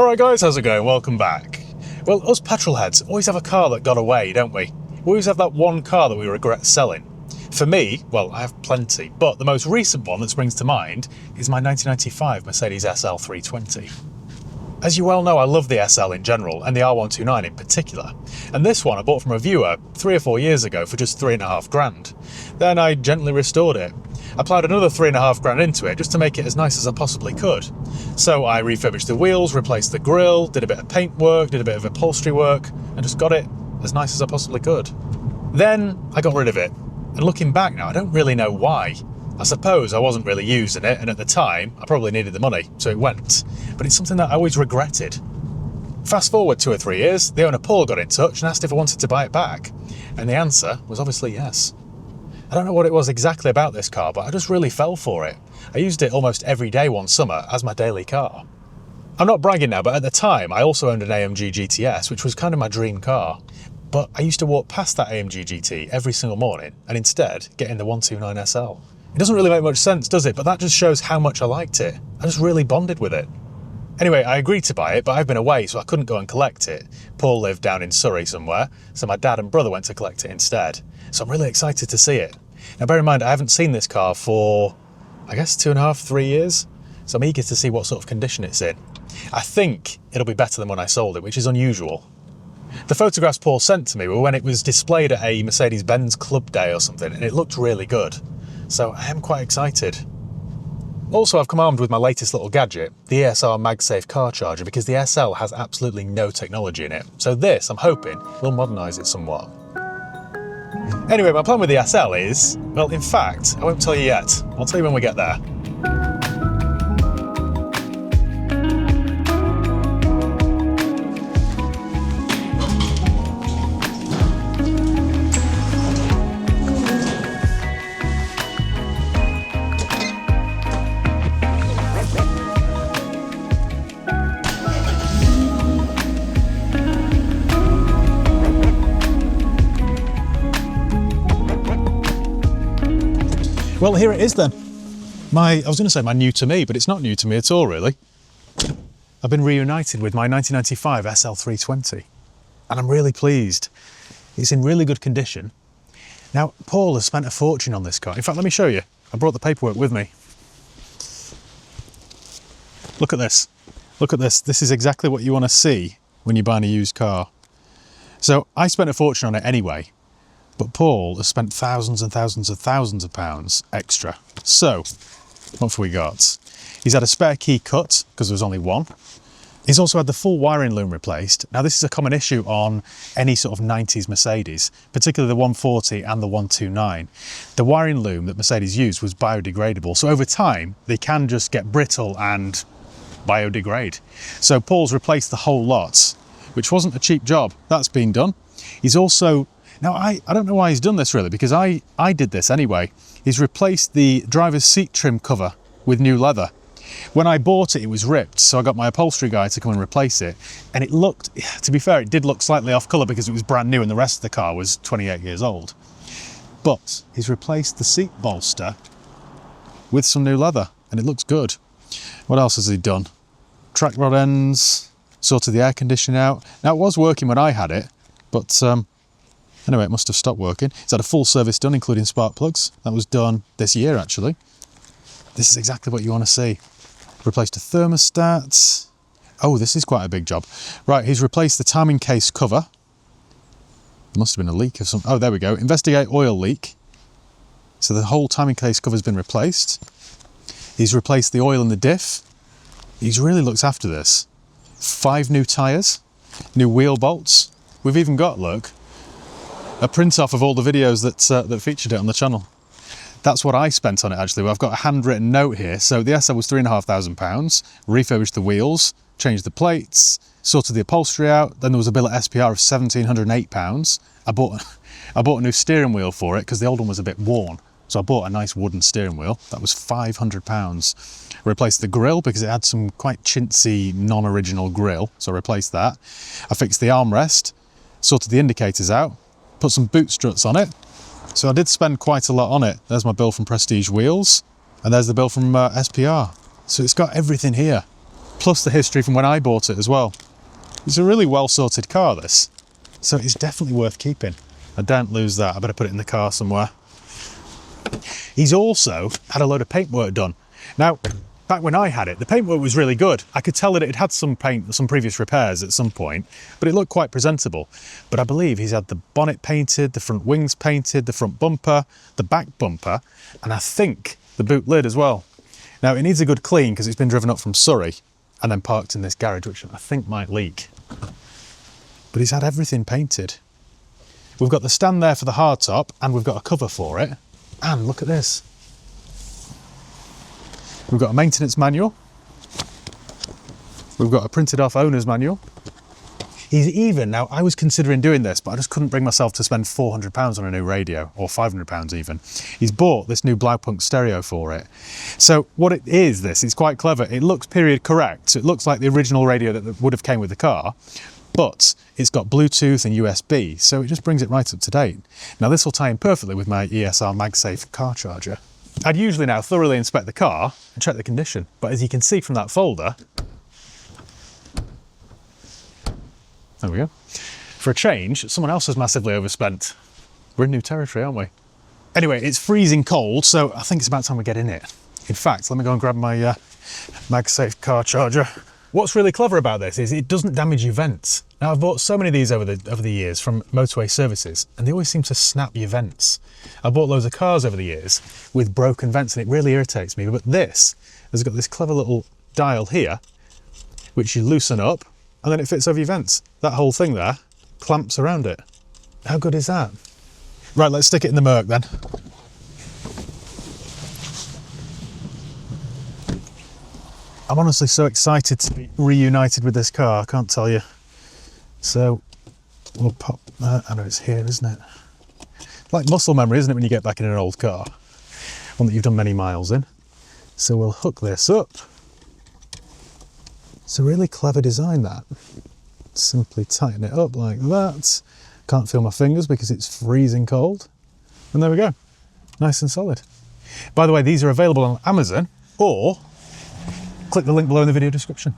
Alright guys, how's it going? Welcome back. Well, us petrolheads always have a car that got away, don't we? We always have that one car that we regret selling. For me, well, I have plenty, but the most recent one that springs to mind is my 1995 Mercedes SL 320. As you well know, I love the SL in general, and the R129 in particular. And this one I bought from a viewer 3 or 4 years ago for just 3.5 grand. Then I gently restored it. I ploughed another 3.5 grand into it just to make it as nice as I possibly could. So I refurbished the wheels, replaced the grille, did a bit of paint work, did a bit of upholstery work, and just got it as nice as I possibly could. Then I got rid of it. And looking back now, I don't really know why. I suppose I wasn't really using it, and at the time, I probably needed the money, so it went. But it's something that I always regretted. Fast forward 2 or 3 years, the owner Paul got in touch and asked if I wanted to buy it back. And the answer was obviously yes. I don't know what it was exactly about this car, but I just really fell for it. I used it almost every day one summer as my daily car. I'm not bragging now, but at the time, I also owned an AMG GTS, which was kind of my dream car. But I used to walk past that AMG GT every single morning and instead get in the 129 SL. It doesn't really make much sense, does it? But that just shows how much I liked it. I just really bonded with it. Anyway, I agreed to buy it, but I've been away, so I couldn't go and collect it. Paul lived down in Surrey somewhere, so my dad and brother went to collect it instead. So I'm really excited to see it. Now bear in mind, I haven't seen this car for, I guess, 2.5, 3 years. So I'm eager to see what sort of condition it's in. I think it'll be better than when I sold it, which is unusual. The photographs Paul sent to me were when it was displayed at a Mercedes-Benz Club Day or something, and it looked really good. So I am quite excited. Also, I've come armed with my latest little gadget, the ESR MagSafe car charger, because the SL has absolutely no technology in it. So this, I'm hoping, will modernise it somewhat. Anyway, my plan with the SL is, well, in fact, I won't tell you yet. I'll tell you when we get there. Well, here it is then. I was going to say my new to me, but it's not new to me at all, really. I've been reunited with my 1995 SL 320, and I'm really pleased. It's in really good condition. Now, Paul has spent a fortune on this car. In fact, let me show you. I brought the paperwork with me. Look at this. Look at this. This is exactly what you want to see when you're buying a used car. So I spent a fortune on it anyway. But Paul has spent thousands and thousands of pounds extra. So, what have we got? He's had a spare key cut, because there was only one. He's also had the full wiring loom replaced. Now this is a common issue on any sort of 90s Mercedes, particularly the 140 and the 129. The wiring loom that Mercedes used was biodegradable, so over time they can just get brittle and biodegrade. So Paul's replaced the whole lot, which wasn't a cheap job. That's been done. He's also... Now, I don't know why he's done this really, because I did this anyway. He's replaced the driver's seat trim cover with new leather. When I bought it, it was ripped, so I got my upholstery guy to come and replace it. And it looked, to be fair, it did look slightly off colour because it was brand new and the rest of the car was 28 years old. But he's replaced the seat bolster with some new leather, and it looks good. What else has he done? Track rod ends, sorted the air conditioning out. Now, it was working when I had it, but... Anyway, it must have stopped working. It's had a full service done, including spark plugs. That was done this year, actually. This is exactly what you want to see. Replaced a thermostat. Oh, this is quite a big job. Right, he's replaced the timing case cover. There must have been a leak of some... Oh, there we go. Investigate oil leak. So the whole timing case cover's been replaced. He's replaced the oil in the diff. He's really looked after this. 5 new tyres. New wheel bolts. We've even got, look, a print off of all the videos that featured it on the channel. That's what I spent on it actually. I've got a handwritten note here. So the SL was £3,500, refurbished the wheels, changed the plates, sorted the upholstery out. Then there was a bill at SPR of £1,708. I bought a new steering wheel for it because the old one was a bit worn. So I bought a nice wooden steering wheel. That was £500. Replaced the grille because it had some quite chintzy, non-original grille. So I replaced that. I fixed the armrest, sorted the indicators out, put some boot struts on it. So I did spend quite a lot on it. There's my bill from Prestige Wheels, and there's the bill from SPR. So it's got everything here. plus the history from when I bought it as well. It's a really well sorted car, this, so it's definitely worth keeping. I don't lose that, I better put it in the car somewhere. He's also had a load of paintwork done. Now, back when I had it, the paintwork was really good. I could tell that it had some paint, some previous repairs at some point, but it looked quite presentable. But I believe he's had the bonnet painted, the front wings painted, the front bumper, the back bumper, and I think the boot lid as well. Now, it needs a good clean because it's been driven up from Surrey and then parked in this garage, which I think might leak. But he's had everything painted. We've got the stand there for the hardtop, and we've got a cover for it. And look at this. We've got a maintenance manual. We've got a printed off owner's manual. He's even, now I was considering doing this, but I just couldn't bring myself to spend £400 on a new radio, or £500 even. He's bought this new Blaupunkt stereo for it. So what it is, it's quite clever. It looks period correct. So it looks like the original radio that would have came with the car, but it's got Bluetooth and USB, so it just brings it right up to date. Now this will tie in perfectly with my ESR MagSafe car charger. I'd usually now thoroughly inspect the car and check the condition, but as you can see from that folder, there we go. For a change, someone else has massively overspent. We're in new territory, aren't we? Anyway, it's freezing cold, so I think it's about time we get in it. In fact, let me go and grab my MagSafe car charger. What's really clever about this is it doesn't damage your vents. Now, I've bought so many of these over the years from motorway services, and they always seem to snap your vents. I've bought loads of cars over the years with broken vents, and it really irritates me. But this has got this clever little dial here, which you loosen up, and then it fits over your vents. That whole thing there clamps around it. How good is that? Right, let's stick it in the Merc then. I'm honestly so excited to be reunited with this car, I can't tell you. So we'll pop that, I know it's here, isn't it? Like muscle memory, isn't it, when you get back in an old car? One that you've done many miles in. So we'll hook this up. It's a really clever design, that. Simply tighten it up like that. Can't feel my fingers because it's freezing cold. And there we go, nice and solid. By the way, these are available on Amazon, or click the link below in the video description.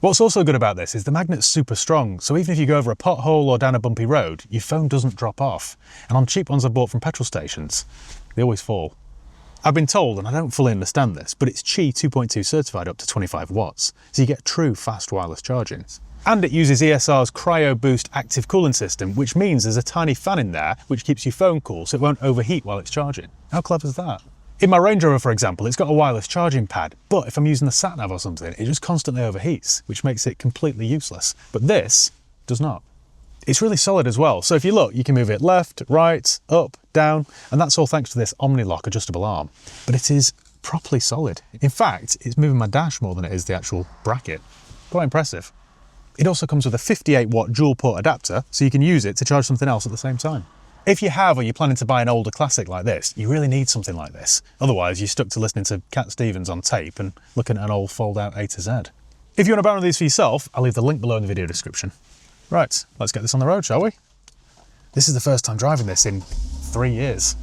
What's also good about this is the magnet's super strong, so even if you go over a pothole or down a bumpy road, your phone doesn't drop off. And on cheap ones I bought from petrol stations, they always fall. I've been told, and I don't fully understand this, but it's Qi 2.2 certified up to 25 watts, so you get true fast wireless charging. And it uses ESR's CryoBoost active cooling system, which means there's a tiny fan in there which keeps your phone cool so it won't overheat while it's charging. How clever is that? In my Range Rover, for example, it's got a wireless charging pad, but if I'm using the sat-nav or something, it just constantly overheats, which makes it completely useless. But this does not. It's really solid as well, so if you look, you can move it left, right, up, down, and that's all thanks to this OmniLock adjustable arm. But it is properly solid. In fact, it's moving my dash more than it is the actual bracket. Quite impressive. It also comes with a 58-watt dual-port adapter, so you can use it to charge something else at the same time. If you have, or you're planning to buy an older classic like this, you really need something like this. Otherwise, you're stuck to listening to Cat Stevens on tape and looking at an old fold-out A to Z. If you want to buy one of these for yourself, I'll leave the link below in the video description. Right, let's get this on the road, shall we? This is the first time driving this in 3 years.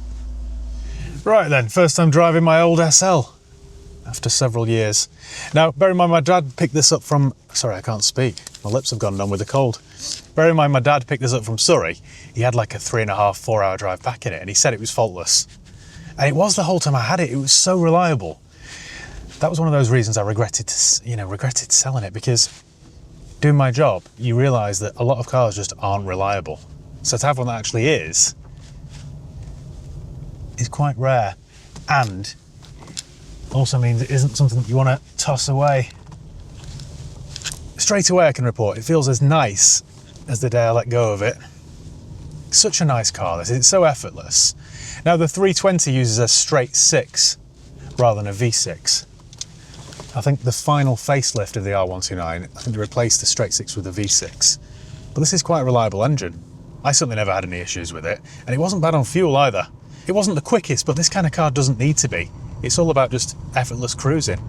Right then, first time driving my old SL after several years. Now, bear in mind my dad picked this up from... Sorry, I can't speak. My lips have gone numb with the cold. Bear in mind my dad picked this up from Surrey. He had like a 3.5–4 hour drive back in it, and he said it was faultless. And it was the whole time I had it. It was so reliable. That was one of those reasons I regretted selling it, because doing my job, you realise that a lot of cars just aren't reliable. So to have one that actually is quite rare, and also means it isn't something that you want to toss away. Straight away I can report it feels as nice as the day I let go of it. Such a nice car, this. It's so effortless. Now the 320 uses a straight 6 rather than a V6. I think the final facelift of the R129, I think they replaced the straight 6 with a V6. But this is quite a reliable engine. I certainly never had any issues with it, and it wasn't bad on fuel either. It wasn't the quickest, but this kind of car doesn't need to be. It's all about just effortless cruising.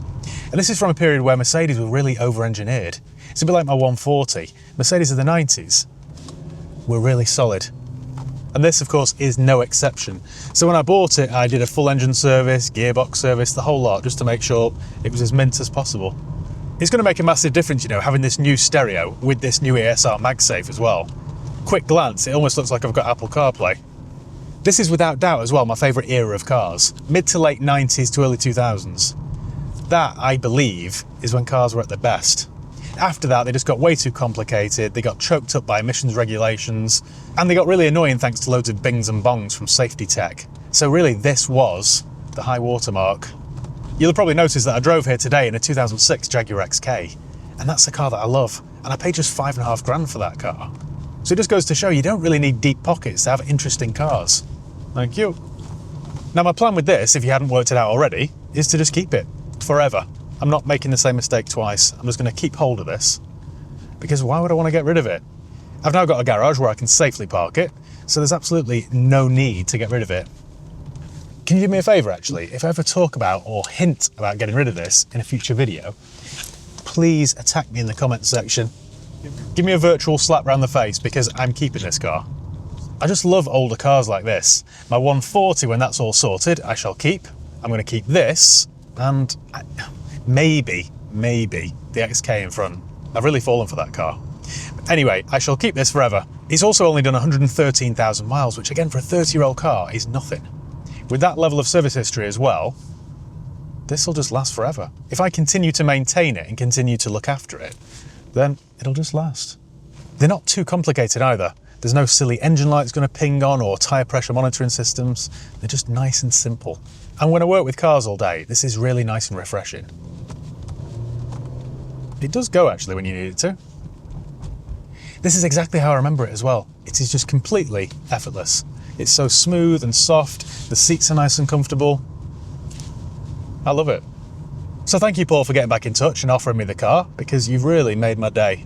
And this is from a period where Mercedes were really over-engineered. It's a bit like my 140. Mercedes of the 90s were really solid. And this, of course, is no exception. So when I bought it, I did a full engine service, gearbox service, the whole lot, just to make sure it was as mint as possible. It's going to make a massive difference, you know, having this new stereo with this new ESR MagSafe as well. Quick glance, it almost looks like I've got Apple CarPlay. This is without doubt as well my favourite era of cars. Mid to late 90s to early 2000s. That, I believe, is when cars were at their best. After that, they just got way too complicated, they got choked up by emissions regulations, and they got really annoying thanks to loads of bings and bongs from safety tech. So really, this was the high watermark. You'll have probably noticed that I drove here today in a 2006 Jaguar XK, and that's a car that I love, and I paid just £5,500 for that car. So it just goes to show you don't really need deep pockets to have interesting cars. Thank you. Now my plan with this, if you hadn't worked it out already, is to just keep it forever. I'm not making the same mistake twice. I'm just going to keep hold of this, because why would I want to get rid of it? I've now got a garage where I can safely park it, so there's absolutely no need to get rid of it. Can you do me a favour actually? If I ever talk about or hint about getting rid of this in a future video, please attack me in the comments section. Give me a virtual slap round the face, because I'm keeping this car. I just love older cars like this. My 140, when that's all sorted, I shall keep. I'm going to keep this, and maybe the XK in front. I've really fallen for that car. But anyway, I shall keep this forever. It's also only done 113,000 miles, which again for a 30-year-old car is nothing. With that level of service history as well, this will just last forever. If I continue to maintain it and continue to look after it, then it'll just last. They're not too complicated either. There's no silly engine lights going to ping on or tyre pressure monitoring systems. They're just nice and simple. And when I work with cars all day, this is really nice and refreshing. It does go actually when you need it to. This is exactly how I remember it as well. It is just completely effortless. It's so smooth and soft. The seats are nice and comfortable. I love it. So thank you, Paul, for getting back in touch and offering me the car, because you've really made my day.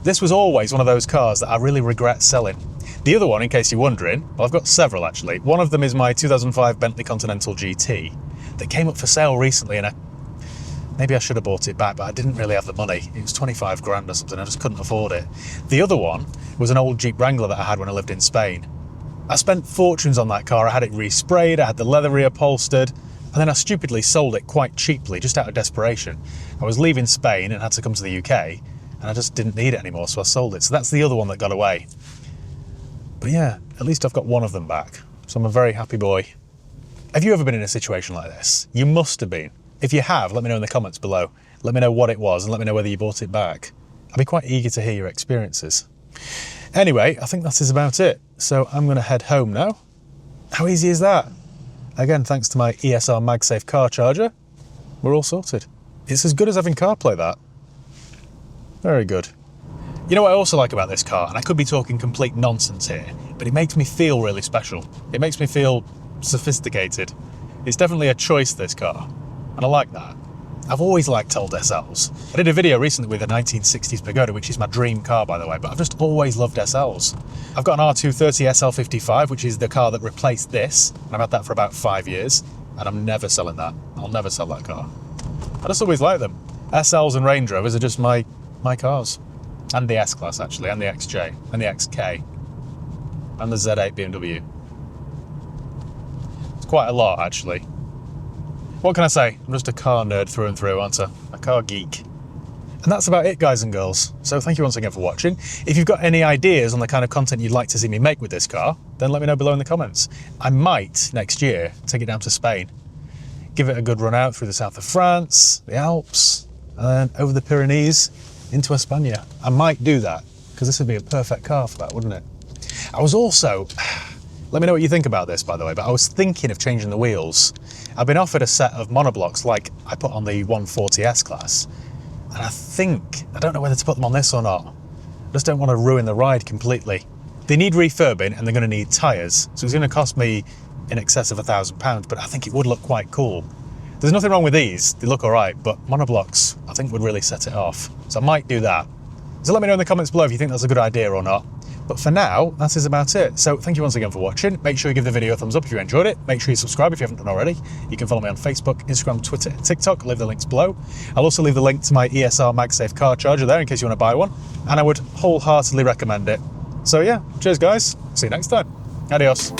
This was always one of those cars that I really regret selling. The other one, in case you're wondering, well, I've got several actually. One of them is my 2005 Bentley Continental GT that came up for sale recently, and maybe I should have bought it back, but I didn't really have the money. It was 25 grand or something, I just couldn't afford it. The other one was an old Jeep Wrangler that I had when I lived in Spain. I spent fortunes on that car. I had it resprayed, I had the leather reupholstered, and then I stupidly sold it quite cheaply, just out of desperation. I was leaving Spain and had to come to the UK, and I just didn't need it anymore, so I sold it. So that's the other one that got away. But yeah, at least I've got one of them back, so I'm a very happy boy. Have you ever been in a situation like this? You must have been. If you have, let me know in the comments below. Let me know what it was, and let me know whether you bought it back. I'd be quite eager to hear your experiences. Anyway, I think that is about it. So I'm going to head home now. How easy is that? Again, thanks to my ESR MagSafe car charger, we're all sorted. It's as good as having CarPlay, that. Very good. You know what I also like about this car, and I could be talking complete nonsense here, but it makes me feel really special. It makes me feel sophisticated. It's definitely a choice, this car, and I like that. I've always liked old SLs. I did a video recently with a 1960s Pagoda, which is my dream car, by the way, but I've just always loved SLs. I've got an R230 SL55, which is the car that replaced this, and I've had that for about 5 years, and I'm never selling that. I'll never sell that car. I just always like them. SLs and Range Rovers are just my cars. And the S-Class, actually, and the XJ, and the XK, and the Z8 BMW. It's quite a lot, actually. What can I say? I'm just a car nerd through and through, aren't I? A car geek. And that's about it, guys and girls. So thank you once again for watching. If you've got any ideas on the kind of content you'd like to see me make with this car, then let me know below in the comments. I might, next year, take it down to Spain. Give it a good run out through the south of France, the Alps, and then over the Pyrenees into España. I might do that, because this would be a perfect car for that, wouldn't it? I was also, let me know what you think about this, by the way, but I was thinking of changing the wheels. I've been offered a set of monoblocks like I put on the 140 S-Class, and I don't know whether to put them on this or not. I just don't want to ruin the ride completely. They need refurbing and they're going to need tyres, so it's going to cost me in excess of £1,000, but I think it would look quite cool. There's nothing wrong with these, they look alright, but monoblocks I think would really set it off, so I might do that. So let me know in the comments below if you think that's a good idea or not. But for now, that is about it. So thank you once again for watching. Make sure you give the video a thumbs up if you enjoyed it. Make sure you subscribe if you haven't done already. You can follow me on Facebook, Instagram, Twitter, and TikTok. I'll leave the links below. I'll also leave the link to my ESR MagSafe car charger there in case you want to buy one. And I would wholeheartedly recommend it. So yeah, cheers guys. See you next time. Adios.